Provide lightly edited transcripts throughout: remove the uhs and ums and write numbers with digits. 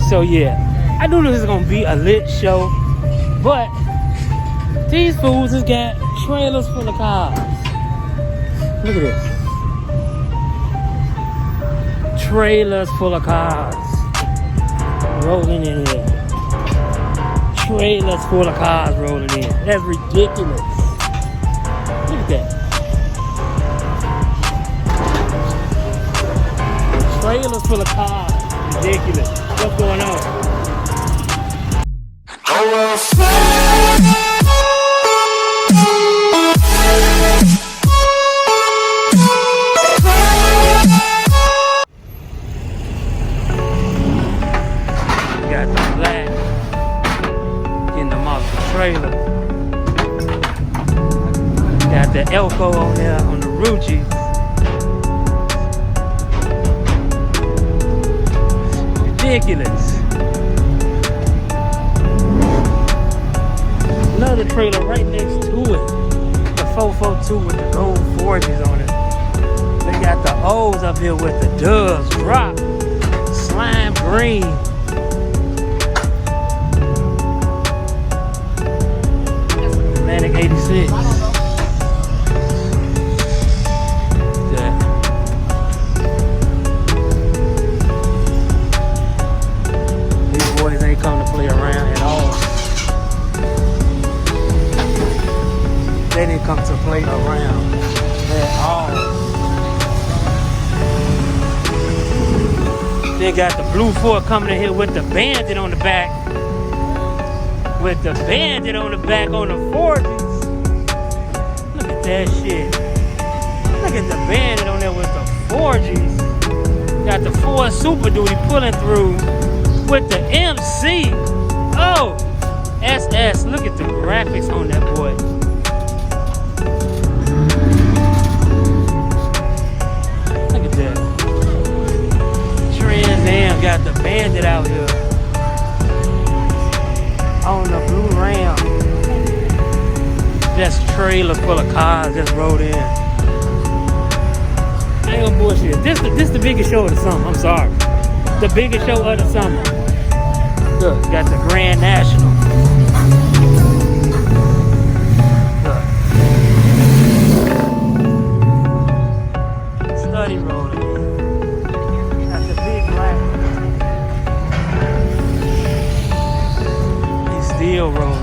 So yeah, I knew this was gonna be a lit show, but these fools has got trailers full of cars. Look at this. Trailers full of cars rolling in here. Trailers full of cars rolling in. That's ridiculous. Look at that. Trailers full of cars. Ridiculous. What's going on? Got the black in the monster trailer. Got the Elko on there on the Ruchi. Ridiculous. Another trailer right next to it. The 442 with the gold 40s on it. They got the O's up here with the doves drop. Slime green. Atlantic 86. These boys ain't come to play around at all. They didn't come to play around at all. They got the blue Ford coming in here with the Bandit on the back. With the Bandit on the back on the 40s. Look at that shit. Look at the Bandit on there with the 40s. Got the Ford Super Duty pulling through with the MC. Oh, SS. Look at the graphics on that boy. Look at that. Trans Am got the Bandit out here. On the blue Ram. That's a trailer full of cars just rode in. I ain't gonna bullshit. This the biggest show of the summer. I'm sorry. The biggest show of the summer. Look, got the Grand National. Look. Study rolling in. Got the big black. Still rolling.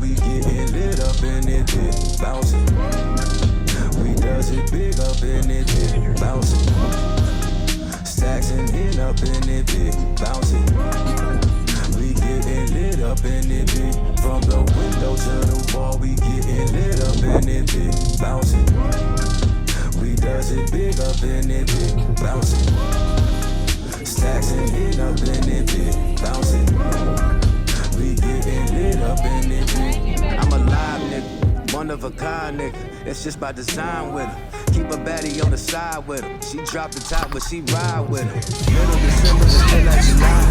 we getting lit up in it, big bouncing. We does it big up in it, big bouncing. Stacks and in up in it, big bouncing. We getting lit up in it, big. From the window to the wall, we getting lit up in it, big bouncing. We does it big up in it, big bouncing. Stacks and in up in it, big bouncing. We getting lit up in it, big. I'm a live nigga, one of a kind nigga. It's just by design with her. Keep a baddie on the side with her. She drop the top, but she ride with her. Middle December, it feel like July.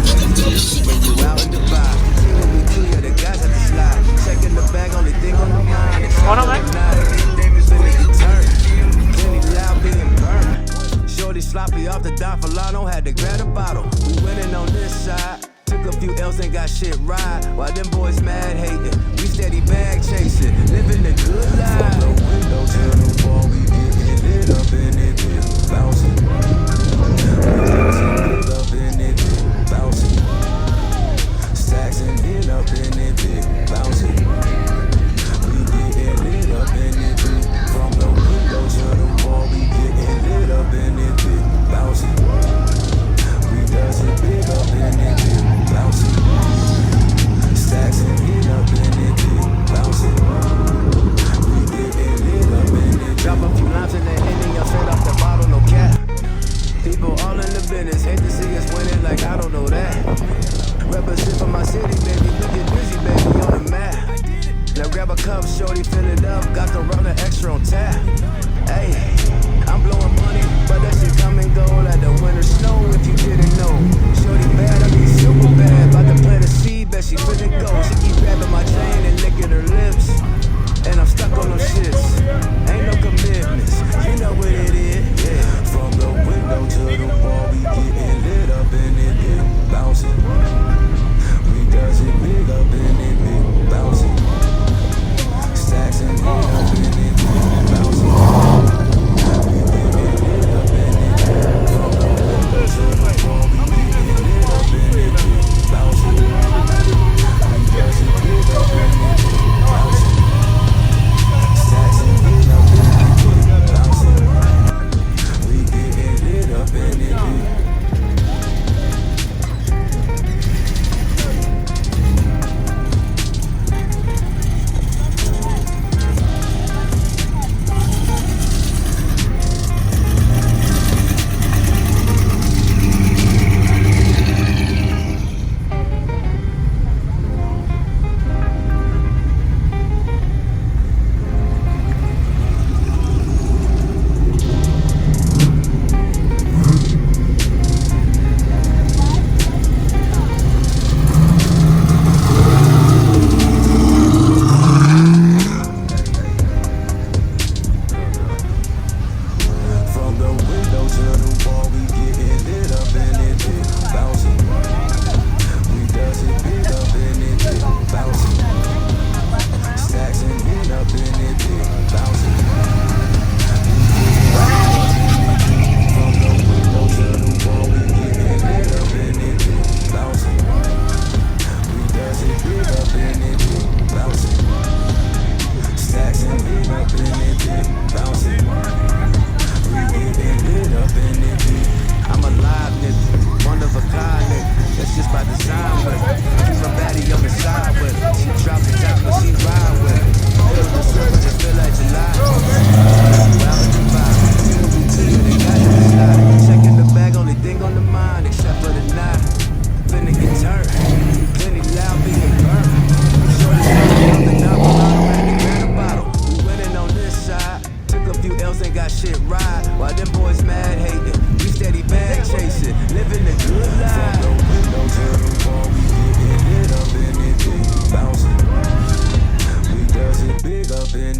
When you out in the vibe, see what we do, yeah, the guys at the slide. Checking the bag, only thing on my mind. Hold on, man. Plenty loud, being burned. Shorty sloppy off the dime for Lano, had to grab a bottle. We winning on this side. Took a few L's and got shit right. While them boys mad hating, we steady bag chasing, living the good life. From the window to the wall, we getting lit up in it, big bouncing. Lit up in it, big bouncing. Stacks and in up in it, big bouncing. We getting lit up in it, big. From the window to the wall, we getting lit up in it, big bouncing. We does it big up in it, big bouncing. Stacks and in up in it, big bouncing. We getting lit up in it. Drop a few lines in the ending, y'all straight off the bottle, no cap. People all in the business, hate to see us winning like I don't know that. Represent for my city, baby, we get busy, baby, on the map. Now grab a cup, shorty, fill it up, got the runner extra on tap. Hey, I'm blowing money, but that shit come and go like the winter snow if you didn't know. Shorty bad, I mean super bad, about to plant a seed, bet she finna go. She keep grabbing my chain and licking her lips, and I'm stuck on them shits. Ain't no commitments, you know what it is, yeah. From the window to the wall, we getting lit up in it, big bouncing. We does it big up in it, big bouncing. Stacks and lit up in it, big bouncing. We getting lit up in it, from the window to the wall, we getting lit up in it, big bouncing. We does it big up in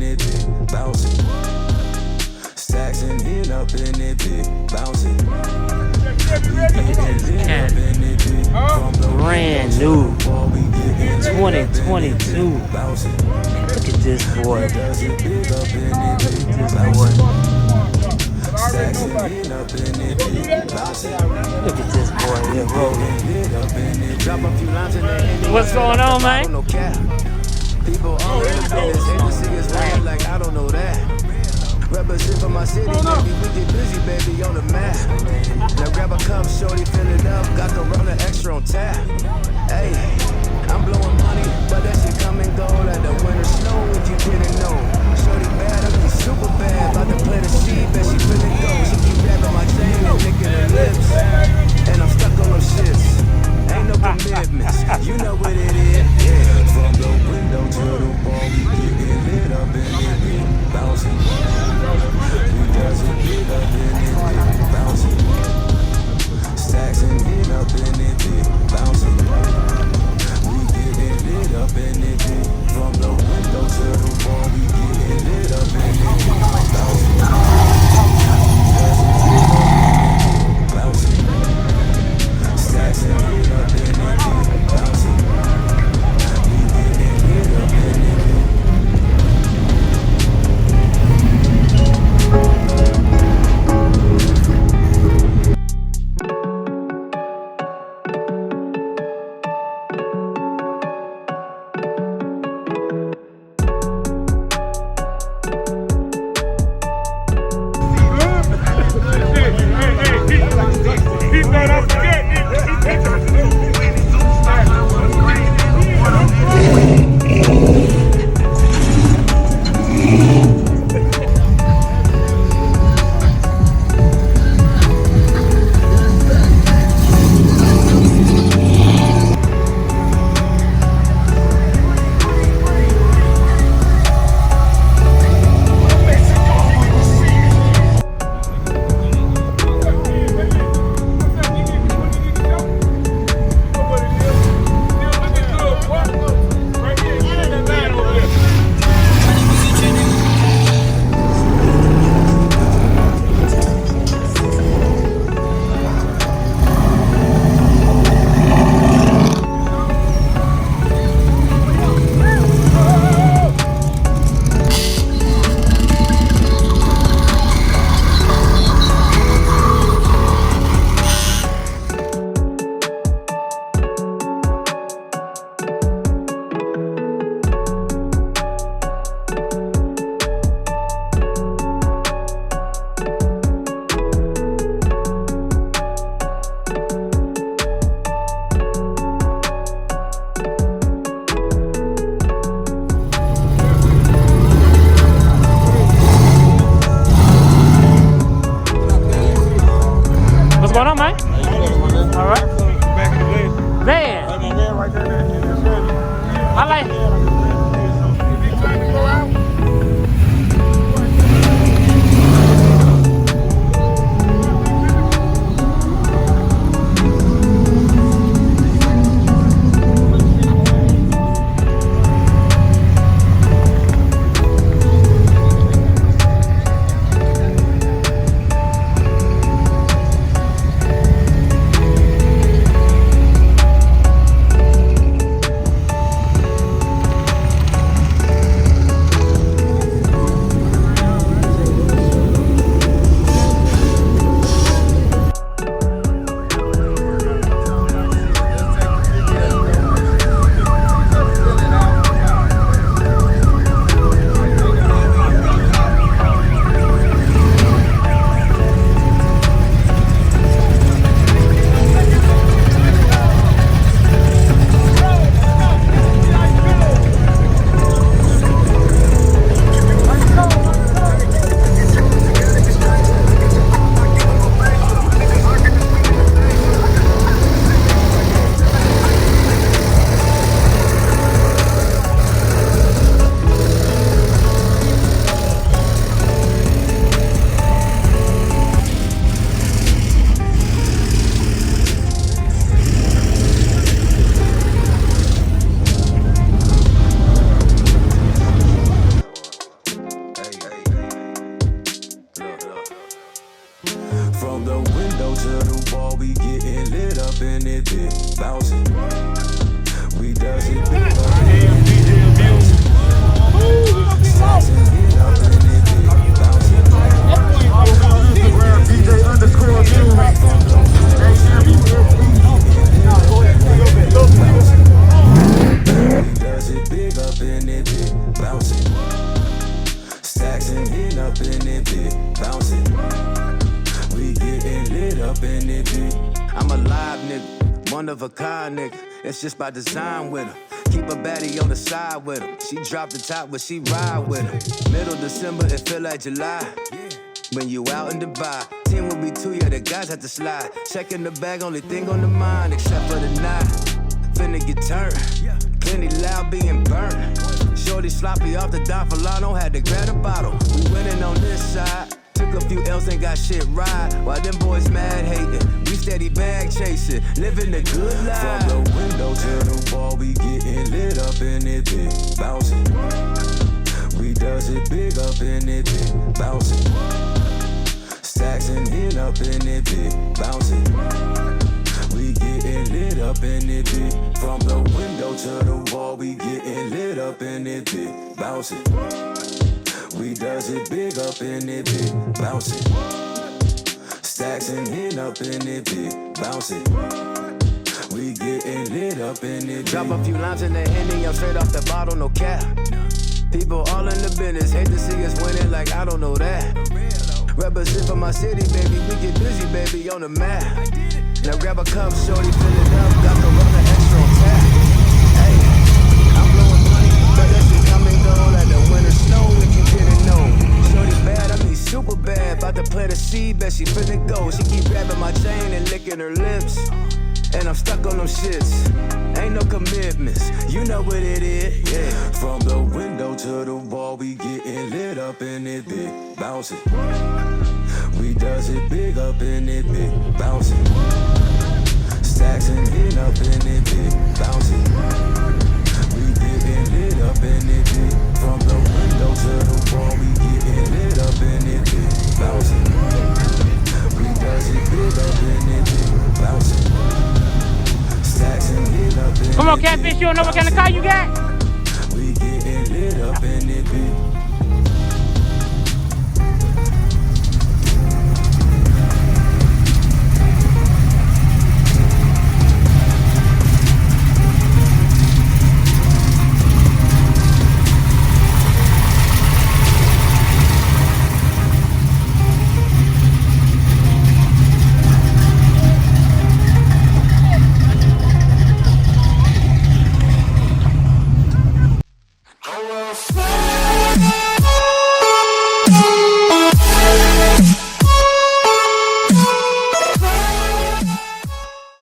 it, big bouncing. Stacks and lit up in it, big bouncing. We getting lit up in it, big. Brand new 2022. Look at this boy. Look at this boy. Look at this boy here rolling. What's going on, man? People all in the business, hate to see us lying like I don't know that. Represent for my city, baby, we get busy, baby, on the map. Now grab a cup, shorty, fill it up, got the Corona extra on tap. Hey, I'm blowing money, but that shit come and go like the winter snow if you didn't know. Shorty bad, ugly, super bad, about to play the sheep, and she finna go. She keep grabbing my chain and licking her lips, and I'm stuck on those shits. Ain't no commitments, you know what it is. Yeah, from the window to the wall, we getting lit up and it be bouncing. We doesn't lit up and it be bouncing. Stacks and lit up and it be bouncing. We getting lit up and it be bouncing. Stacks and hit up in it, bitch, bouncing. We getting lit up in it, bitch. I'm a live nigga, one of a kind nigga. It's just by design with her. Keep a baddie on the side with her. She drop the top, but she ride with her. Middle December, it feel like July. When you out in Dubai, 10 will be 2, yeah, the guys have to slide. Checking the bag, only thing on the mind, except for the night. Finna get turned, plenty loud being burnt. Shorty sloppy off the dime for Lano, had to grab a bottle. We winning on this side. Took a few L's and got shit right. While them boys mad hating, we steady bag chasing, living the good life. From the window to the wall, we getting lit up in it, bitch, bouncing. We does it big up in it, bitch, bouncing. Stacks and hit up in it, bitch, bouncing. We getting lit up in it, bitch. From the window to the wall, we getting lit up in it, bitch, bouncing. We does it big up in it, bitch, bouncing. Stacks and hit up in it, bitch, bouncing. We getting lit up in it. Drop a few lines in the Henny, I'm straight off the bottle, no cap. People all in the business, hate to see us winning like I don't know that. Represent for my city, baby, we get busy, baby, on the map. Now grab a cup, shorty, fill it up, got the rubber extra on tap. Hey, I'm blowing money, but that shit come and go like the winter snow if you didn't know. Shorty bad, I mean super bad, about to plant a seed, bet she finna go. She keep grabbing my chain and licking her lips, and I'm stuck on them shits. Ain't no commitments, you know what it is, yeah. From the window to the wall, we getting lit up in it, big, bouncing. We does it big up in it, big, bouncing. Stacks and hit up in it, big, bouncing. We getting lit up in it, big. From the window to the wall, we getting lit up in it, big, bouncing. We does it big up in it, big, bouncing. Stacks and hit up in it. Come on, Catfish, you don't know what kind of car you got? We getting lit up in it, big.